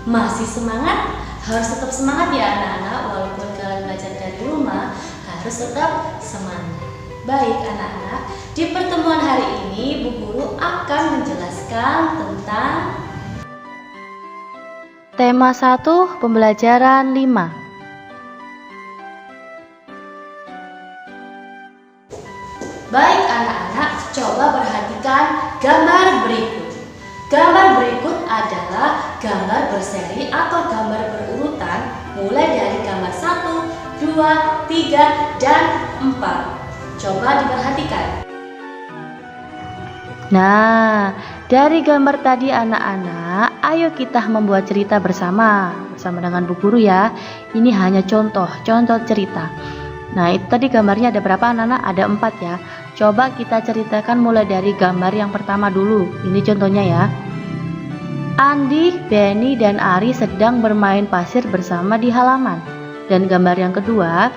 Masih semangat? Harus tetap semangat ya anak-anak, walaupun kalian belajar dari rumah, harus tetap semangat. Baik anak-anak, di pertemuan hari ini Bu Guru akan menjelaskan tentang tema 1 pembelajaran 5. Baik anak-anak, coba perhatikan gambar berikut. Gambar berikut adalah gambar berseri atau gambar berurutan mulai dari gambar 1, 2, 3, dan 4. Coba diperhatikan. Nah, dari gambar tadi anak-anak, ayo kita membuat cerita bersama dengan Bu Guru ya. Ini hanya contoh cerita. Nah, itu tadi gambarnya ada berapa anak-anak? Ada 4 ya. Coba kita ceritakan mulai dari gambar yang pertama dulu. Ini contohnya ya. Andi, Benny, dan Ari sedang bermain pasir bersama di halaman. Dan gambar yang kedua,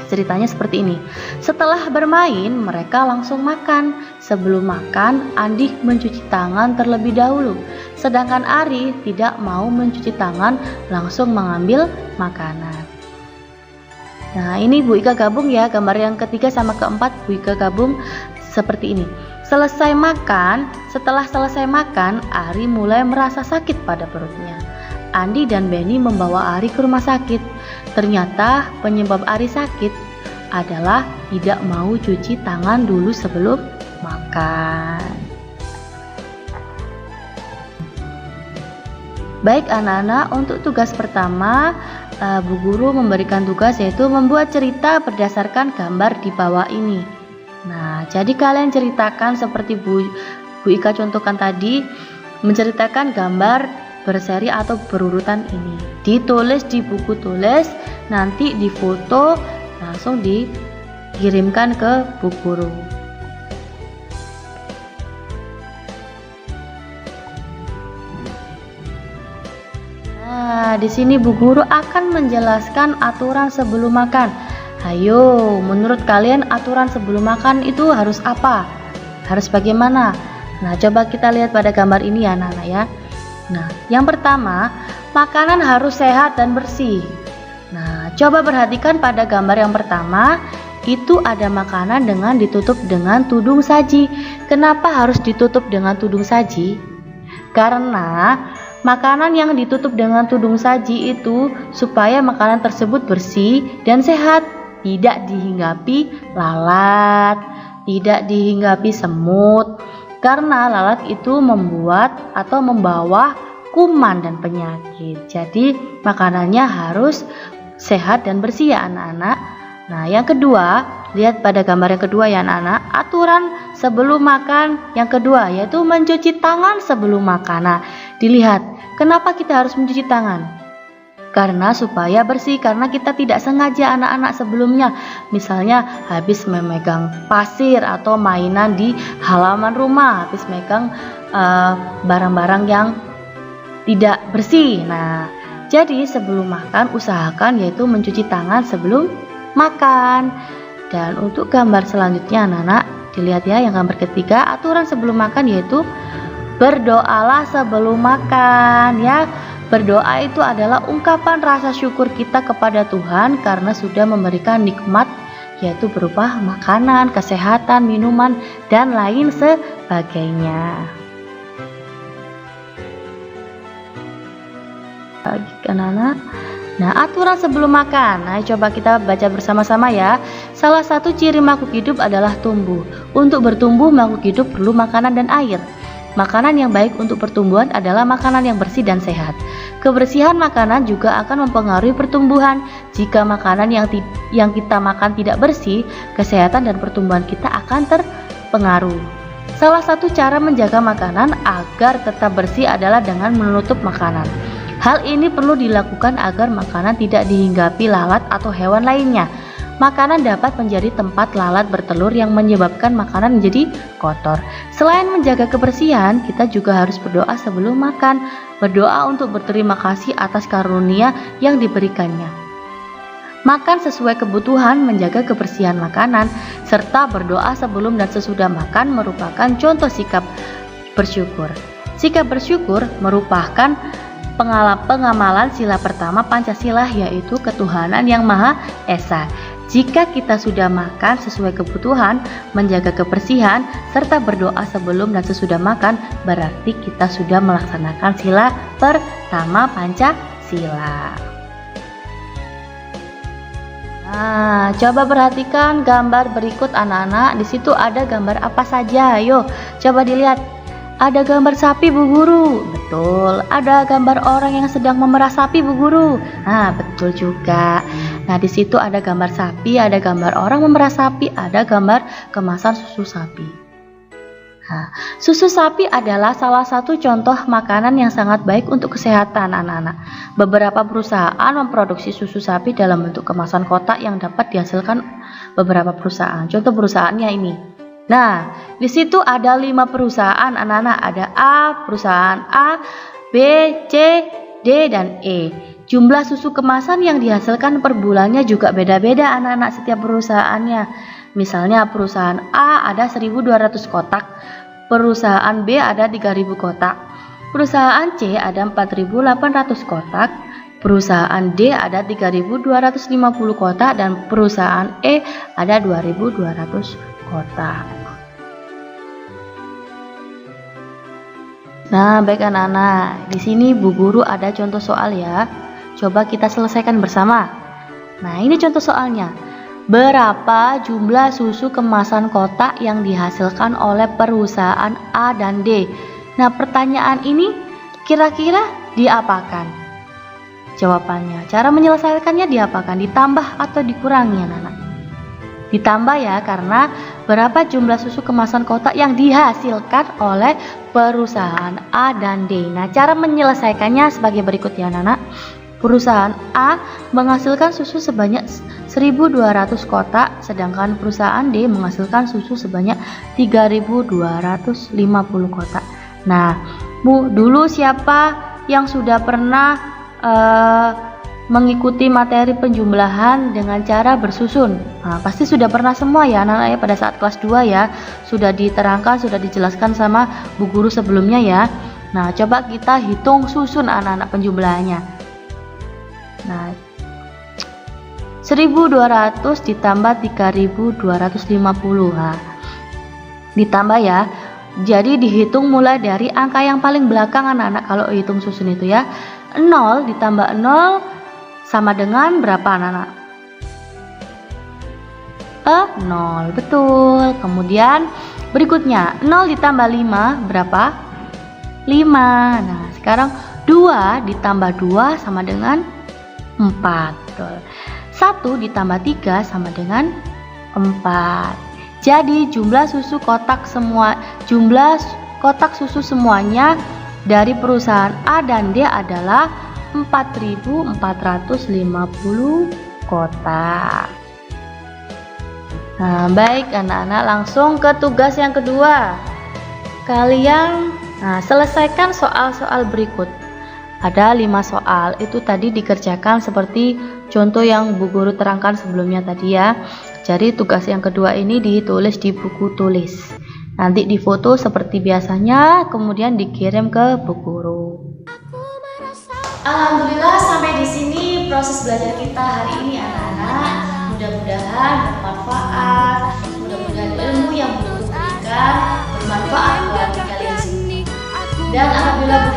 ceritanya seperti ini. Setelah bermain, mereka langsung makan. Sebelum makan, Andi mencuci tangan terlebih dahulu. Sedangkan Ari tidak mau mencuci tangan, langsung mengambil makanan. Nah, ini Bu Ika gabung ya, gambar yang ketiga sama keempat Bu Ika gabung seperti ini. Setelah selesai makan, Ari mulai merasa sakit pada perutnya. Andi dan Benny membawa Ari ke rumah sakit. Ternyata penyebab Ari sakit adalah tidak mau cuci tangan dulu sebelum makan. Baik anak-anak, untuk tugas pertama Bu Guru memberikan tugas yaitu membuat cerita berdasarkan gambar di bawah ini. Nah, jadi kalian ceritakan seperti Bu Ika contohkan tadi, menceritakan gambar berseri atau berurutan ini. Ditulis di buku tulis, nanti difoto, langsung dikirimkan ke Bu Guru. Nah, di sini Bu Guru akan menjelaskan aturan sebelum makan. Ayo, menurut kalian aturan sebelum makan itu harus apa? Harus bagaimana? Nah, coba kita lihat pada gambar ini ya anak-anak ya. Nah, yang pertama, makanan harus sehat dan bersih. Nah, coba perhatikan pada gambar yang pertama, itu ada makanan dengan ditutup dengan tudung saji. Kenapa harus ditutup dengan tudung saji? Karena makanan yang ditutup dengan tudung saji itu supaya makanan tersebut bersih dan sehat, tidak dihinggapi lalat, tidak dihinggapi semut. Karena lalat itu membuat atau membawa kuman dan penyakit. Jadi makanannya harus sehat dan bersih ya anak-anak. Nah, yang kedua, lihat pada gambar yang kedua ya anak-anak, aturan sebelum makan yang kedua yaitu mencuci tangan sebelum makan. Nah, dilihat, kenapa kita harus mencuci tangan? Karena supaya bersih, karena kita tidak sengaja anak-anak sebelumnya, misalnya habis memegang pasir atau mainan di halaman rumah, habis megang barang-barang yang tidak bersih. Nah, jadi sebelum makan usahakan yaitu mencuci tangan sebelum makan. Dan untuk gambar selanjutnya anak-anak, dilihat ya yang gambar ketiga, aturan sebelum makan yaitu berdoalah sebelum makan ya. Berdoa itu adalah ungkapan rasa syukur kita kepada Tuhan karena sudah memberikan nikmat yaitu berupa makanan, kesehatan, minuman, dan lain sebagainya. Bagi anak-anak. Nah, aturan sebelum makan. Nah, coba kita baca bersama-sama ya. Salah satu ciri makhluk hidup adalah tumbuh. Untuk bertumbuh, makhluk hidup perlu makanan dan air. Makanan yang baik untuk pertumbuhan adalah makanan yang bersih dan sehat. Kebersihan makanan juga akan mempengaruhi pertumbuhan. Jika makanan yang kita makan tidak bersih, kesehatan dan pertumbuhan kita akan terpengaruh. Salah satu cara menjaga makanan agar tetap bersih adalah dengan menutup makanan. Hal ini perlu dilakukan agar makanan tidak dihinggapi lalat atau hewan lainnya. Makanan dapat menjadi tempat lalat bertelur yang menyebabkan makanan menjadi kotor. Selain menjaga kebersihan, kita juga harus berdoa sebelum makan. Berdoa untuk berterima kasih atas karunia yang diberikannya. Makan sesuai kebutuhan, menjaga kebersihan makanan, serta berdoa sebelum dan sesudah makan merupakan contoh sikap bersyukur. Sikap bersyukur merupakan pengamalan sila pertama Pancasila, yaitu ketuhanan yang Maha Esa. Jika kita sudah makan sesuai kebutuhan, menjaga kebersihan, serta berdoa sebelum dan sesudah makan, berarti kita sudah melaksanakan sila pertama Pancasila. Nah, coba perhatikan gambar berikut anak-anak. Di situ ada gambar apa saja? Ayo, coba dilihat. Ada gambar sapi, Bu Guru. Betul. Ada gambar orang yang sedang memerah sapi, Bu Guru. Nah, betul juga. Nah, di situ ada gambar sapi, ada gambar orang memerah sapi, ada gambar kemasan susu sapi. Nah, susu sapi adalah salah satu contoh makanan yang sangat baik untuk kesehatan anak-anak. Beberapa perusahaan memproduksi susu sapi dalam bentuk kemasan kotak yang dapat dihasilkan beberapa perusahaan. Contoh perusahaannya ini. Nah, di situ ada 5 perusahaan anak-anak. Ada perusahaan A, B, C, D, dan E. Jumlah susu kemasan yang dihasilkan per bulannya juga beda-beda anak-anak setiap perusahaannya. Misalnya perusahaan A ada 1.200 kotak, perusahaan B ada 3.000 kotak, perusahaan C ada 4.800 kotak, perusahaan D ada 3.250 kotak, dan perusahaan E ada 2.200 kotak. Nah, baik anak-anak, di sini Bu Guru ada contoh soal ya. Coba kita selesaikan bersama. Nah, ini contoh soalnya. Berapa jumlah susu kemasan kotak yang dihasilkan oleh perusahaan A dan D? Nah, pertanyaan ini kira-kira diapakan? Jawabannya, cara menyelesaikannya diapakan? Ditambah atau dikurangi anak-anak? Ditambah ya, karena berapa jumlah susu kemasan kotak yang dihasilkan oleh perusahaan A dan D. Nah, cara menyelesaikannya sebagai berikut ya anak-anak. Perusahaan A menghasilkan susu sebanyak 1.200 kotak, sedangkan perusahaan D menghasilkan susu sebanyak 3.250 kotak. Nah, Bu, dulu siapa yang sudah pernah mengikuti materi penjumlahan dengan cara bersusun? Nah, pasti sudah pernah semua ya anak-anak ya, pada saat kelas 2 ya. Sudah diterangkan, sudah dijelaskan sama Bu Guru sebelumnya ya. Nah, coba kita hitung susun anak-anak penjumlahannya. Nah, 1.200 ditambah 3.250. Nah, ditambah ya. Jadi dihitung mulai dari angka yang paling belakang anak-anak kalau hitung susun itu ya. 0 ditambah 0 sama dengan berapa anak-anak? 0, betul. Kemudian berikutnya 0 ditambah 5 berapa? 5. Nah, sekarang 2 ditambah 2 sama dengan 4. Betul. 1 ditambah 3 sama dengan 4. Jadi jumlah kotak susu semuanya dari perusahaan A dan D adalah 4.450 kotak. Nah, baik anak-anak, langsung ke tugas yang kedua. Kalian selesaikan soal-soal berikut. Ada 5 soal, itu tadi dikerjakan seperti contoh yang Bu Guru terangkan sebelumnya tadi ya. Jadi tugas yang kedua ini ditulis di buku tulis. Nanti difoto seperti biasanya, kemudian dikirim ke Bu Guru. Alhamdulillah sampai di sini proses belajar kita hari ini anak-anak. Mudah-mudahan bermanfaat, mudah-mudahan ilmu yang Bu Guru berikan bermanfaat buat kalian semua. Dan apabila